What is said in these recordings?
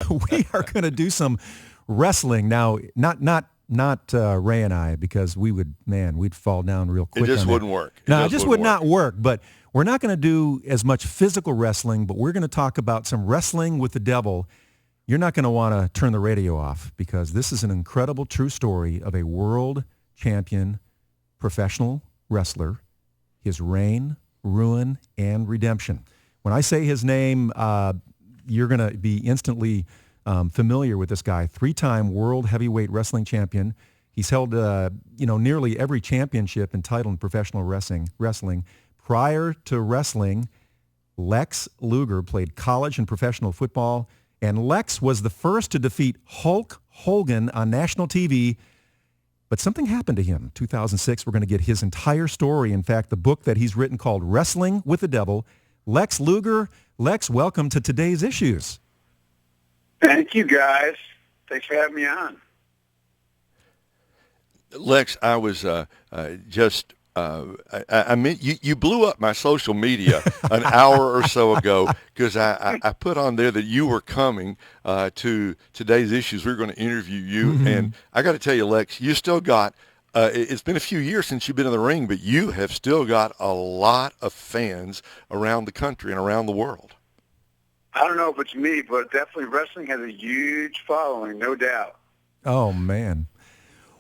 we are going to do some wrestling now. Not Ray and I, because we'd fall down real quick. It just wouldn't work. No, it just would not work. But we're not going to do as much physical wrestling, but we're going to talk about some wrestling with the devil. You're not going to want to turn the radio off, because this is an incredible true story of a world champion professional wrestler, his reign, ruin, and redemption. When I say his name, you're going to be instantly familiar with this guy. 3-time world heavyweight wrestling champion. He's held nearly every championship and title in professional wrestling. Prior to wrestling, Lex Luger played college and professional football, and Lex was the first to defeat Hulk Hogan on national TV. But something happened to him. 2006, we're going to get his entire story. In fact, the book that he's written called Wrestling with the Devil. Lex Luger. Lex, welcome to Today's Issues. Thank you, guys. Thanks for having me on. Lex, I was I mean, you blew up my social media an hour or so ago, because I put on there that you were coming to Today's Issues. We were going to interview you, and I got to tell you, Lex, you still got, it's been a few years since you've been in the ring, but you have still got a lot of fans around the country and around the world. I don't know if it's me, but definitely wrestling has a huge following, no doubt. Oh, man.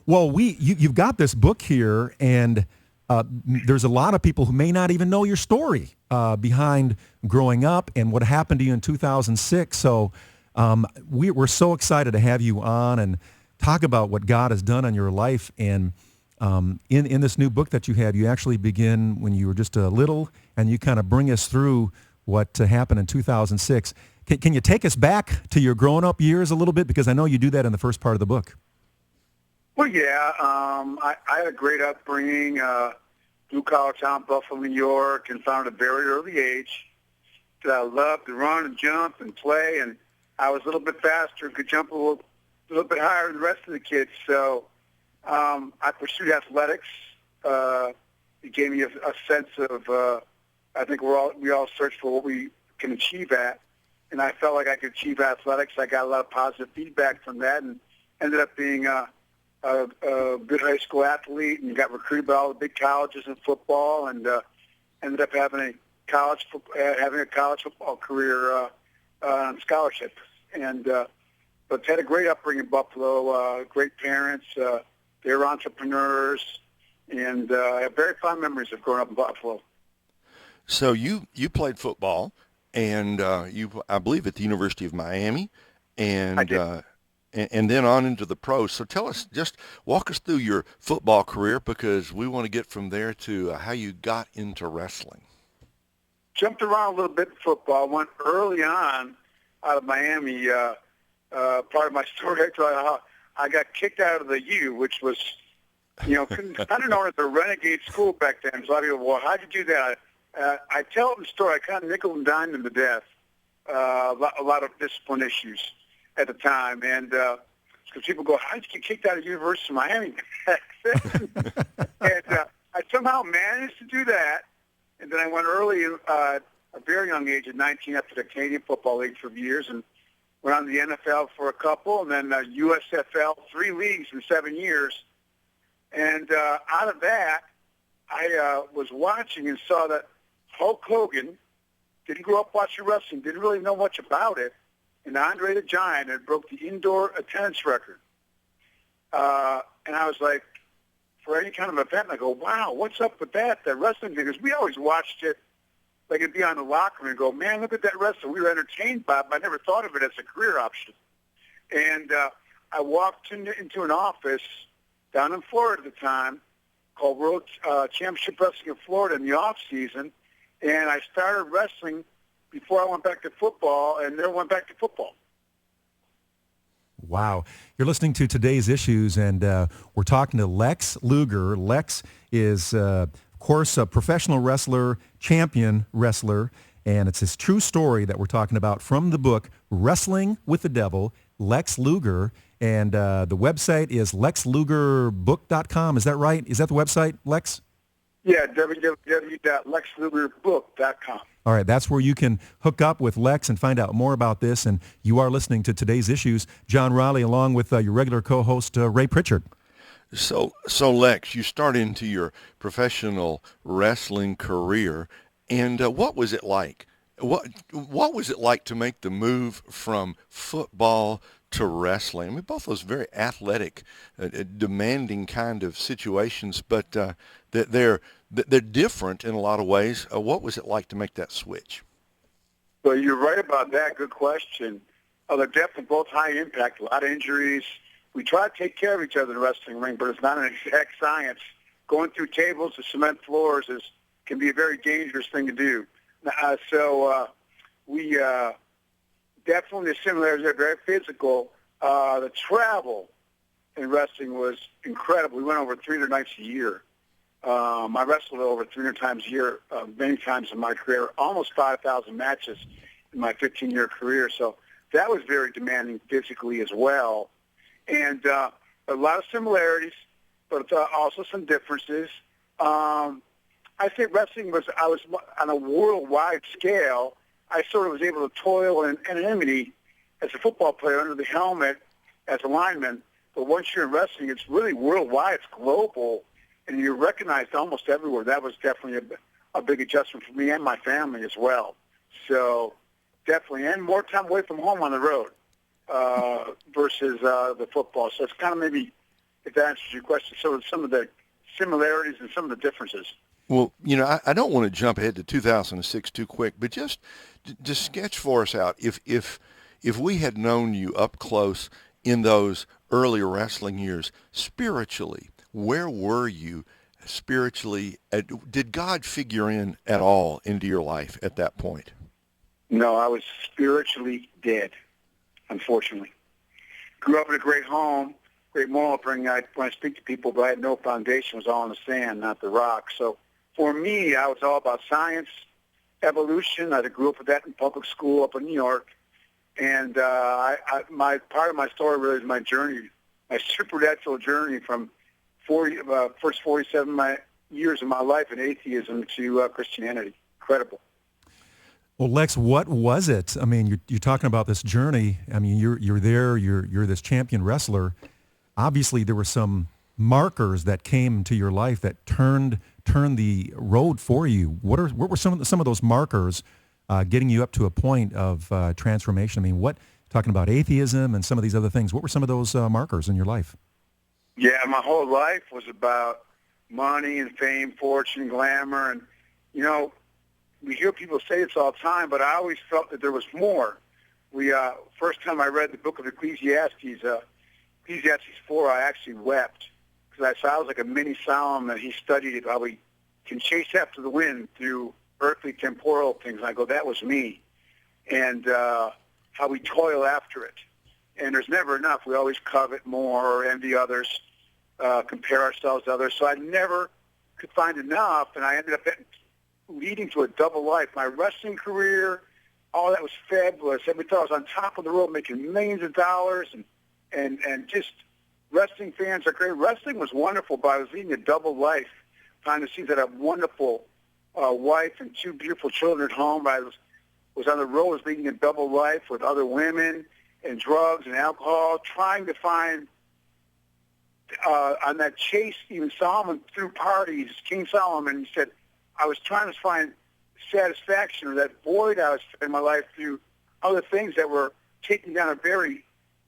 Well, you've got this book here, and there's a lot of people who may not even know your story behind growing up and what happened to you in 2006. So we're so excited to have you on and talk about what God has done in your life. And in this new book that you have, you actually begin when you were just a little, and you kind of bring us through what happened in 2006. Can you take us back to your growing-up years a little bit? Because I know you do that in the first part of the book. Well, yeah. I had a great upbringing, blue-collar town, Buffalo, New York, and found at a very early age that I loved to run and jump and play, and I was a little bit faster and could jump a little bit higher than the rest of the kids. So I pursued athletics. It gave me a sense of I think we all search for what we can achieve at, and I felt like I could achieve athletics. I got a lot of positive feedback from that, and ended up being a good high school athlete, and got recruited by all the big colleges in football, and ended up having a college football career on scholarship. And but had a great upbringing in Buffalo. Great parents. They were entrepreneurs, and I have very fond memories of growing up in Buffalo. So you played football, and I believe at the University of Miami, and and then on into the pros. So tell us, just walk us through your football career, because we want to get from there to how you got into wrestling. Jumped around a little bit in football. Went early on out of Miami. Part of my story, I got kicked out of the U, which was, kind of known as a renegade school back then. So a lot of people, well, how'd you do that? I tell them the story. I kind of nickel and dime them to death. A lot of discipline issues at the time, and because people go, "How did you get kicked out of the University of Miami?" And I somehow managed to do that, and then I went early, at a very young age, at 19, after the Canadian Football League for years, and went on to the NFL for a couple, and then USFL, 3 leagues in 7 years, and out of that, I was watching and saw that Hulk Hogan didn't grow up watching wrestling, didn't really know much about it, and Andre the Giant had broke the indoor attendance record. And I was like, for any kind of event, I go, wow, what's up with that wrestling thing? Because we always watched it, like it'd be on the locker room and go, man, look at that wrestler. We were entertained by it, but I never thought of it as a career option. And I walked into an office down in Florida at the time called World Championship Wrestling in Florida in the off season, and I started wrestling before I went back to football, and never went back to football. Wow. You're listening to Today's Issues, and we're talking to Lex Luger. Lex is, of course, a professional wrestler, champion wrestler, and it's his true story that we're talking about from the book, Wrestling with the Devil, Lex Luger. And the website is lexlugerbook.com. Is that right? Is that the website, Lex? Yeah, www.lexlugerbook.com. All right, that's where you can hook up with Lex and find out more about this. And you are listening to Today's Issues. John Raleigh, along with your regular co-host, Ray Pritchard. So Lex, you start into your professional wrestling career, and what was it like? What was it like to make the move from football to wrestling? I mean, both those very athletic, demanding kind of situations, but they're different in a lot of ways. What was it like to make that switch? Well, you're right about that. Good question. They're definitely both high impact, a lot of injuries. We try to take care of each other in the wrestling ring, but it's not an exact science. Going through tables to cement floors can be a very dangerous thing to do. So we definitely, the similarities are very physical. The travel in wrestling was incredible. We went over 300 nights a year. I wrestled over 300 times a year, many times in my career, almost 5,000 matches in my 15-year career. So that was very demanding physically as well. And a lot of similarities, but also some differences. I think wrestling I was on a worldwide scale. I sort of was able to toil in anonymity as a football player under the helmet as a lineman. But once you're in wrestling, it's really worldwide. It's global, and you're recognized almost everywhere. That was definitely a big adjustment for me and my family as well. So definitely, and more time away from home on the road versus the football. So it's kind of maybe, if that answers your question, so some of the similarities and some of the differences. Well, I don't want to jump ahead to 2006 too quick, but just sketch for us out if we had known you up close in those early wrestling years, spiritually, where were you spiritually? Did God figure in at all into your life at that point? No, I was spiritually dead, unfortunately. Grew up in a great home, great moral upbringing. When I speak to people, but I had no foundation. It was all in the sand, not the rock. So for me, I was all about science, evolution. I grew up with that in public school up in New York. And my part of my story really is my journey, my supernatural journey from first 47 years of my life in atheism to Christianity. Incredible. Well, Lex, what was it? I mean, you're talking about this journey. I mean, you're there. You're this champion wrestler. Obviously, there were some markers that came to your life that turned the road for you. What were some of those markers getting you up to a point of transformation? I mean, talking about atheism and some of these other things, what were some of those markers in your life? Yeah, my whole life was about money and fame, fortune, glamour. And, we hear people say this all the time, but I always felt that there was more. First time I read the book of Ecclesiastes 4, I actually wept because I was like a mini Solomon. He studied it, how we can chase after the wind through earthly, temporal things. I go, that was me. And how we toil after it. And there's never enough. We always covet more or envy others, compare ourselves to others. So I never could find enough, and I ended up leading to a double life. My wrestling career, all that was fabulous. Every time I was on top of the world making millions of dollars, and just wrestling fans are great. Wrestling was wonderful, but I was leading a double life. Behind the scenes, I had a wonderful wife and 2 beautiful children at home. I was on the road, was leading a double life with other women and drugs and alcohol, trying to find on that chase, even Solomon through parties, King Solomon, he said, I was trying to find satisfaction or that void I was in my life through other things that were taking down a very,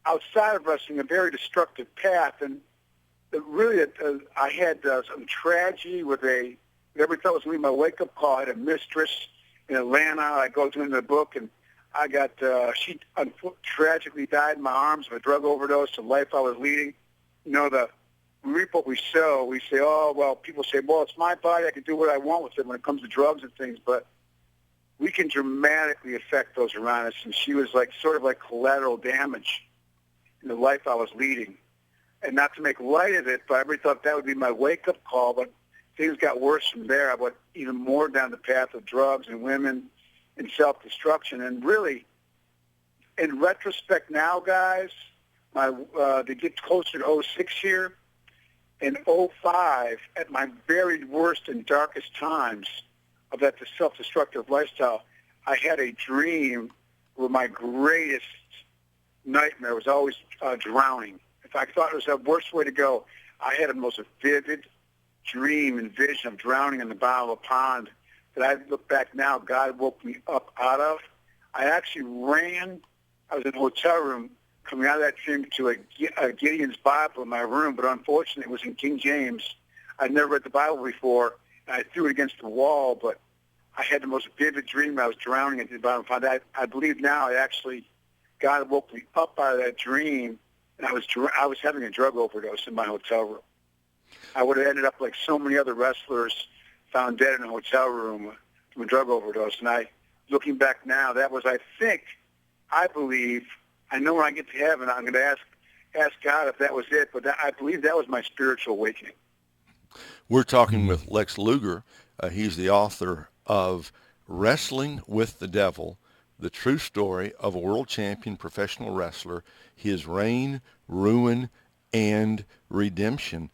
outside of wrestling, a very destructive path. And I had some tragedy with every time I was leaving my wake-up call, I had a mistress in Atlanta. I go to in the book, and I got, she tragically died in my arms of a drug overdose, the life I was leading. We reap what we sow. We say, oh, well, people say, well, it's my body. I can do what I want with it when it comes to drugs and things. But we can dramatically affect those around us. And she was sort of like collateral damage in the life I was leading. And not to make light of it, but I really thought that would be my wake-up call. But things got worse from there. I went even more down the path of drugs and women and self-destruction. And really, in retrospect now, guys, to get closer to 06 here, in '05, at my very worst and darkest times of that self-destructive lifestyle, I had a dream where my greatest nightmare was always drowning. If I thought it was the worst way to go, I had the most vivid dream and vision of drowning in the bottom of a pond that I look back now, God woke me up out of. I actually ran. I was in a hotel room coming out of that dream to a Gideon's Bible in my room, but unfortunately it was in King James. I'd never read the Bible before, and I threw it against the wall, but I had the most vivid dream. I was drowning at the bottom of the pond. I believe now God woke me up out of that dream, and I was having a drug overdose in my hotel room. I would have ended up like so many other wrestlers found dead in a hotel room from a drug overdose. And looking back now, that was, I believe, I know when I get to heaven, I'm going to ask God if that was it, but I believe that was my spiritual awakening. We're talking with Lex Luger. He's the author of Wrestling with the Devil, the true story of a world champion professional wrestler, his reign, ruin, and redemption.